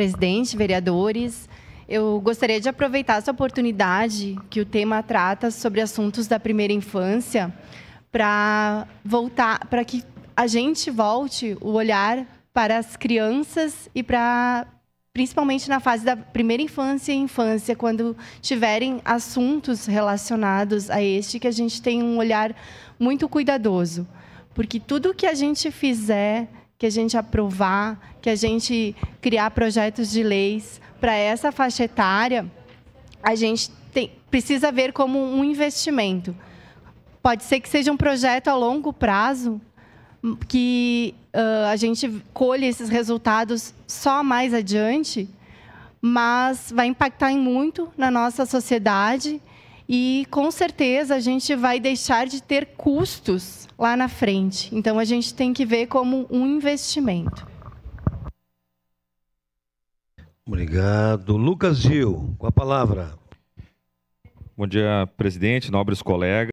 presidente, vereadores. Eu gostaria de aproveitar essa oportunidade que o tema trata sobre assuntos da primeira infância para que a gente volte o olhar para as crianças e principalmente na fase da primeira infância e infância, quando tiverem assuntos relacionados a que a gente tenha um olhar muito cuidadoso. Porque tudo que a gente fizer, que a gente aprovar, que a gente criar projetos de leis para essa faixa etária, a gente precisa ver como um investimento. Pode ser que seja um projeto a longo prazo, que a gente colhe esses resultados só mais adiante, mas vai impactar muito na nossa sociedade e, com certeza, a gente vai deixar de ter custos lá na frente. Então, a gente tem que ver como um investimento. Obrigado. Lucas Gil, com a palavra. Bom dia, presidente, nobres colegas.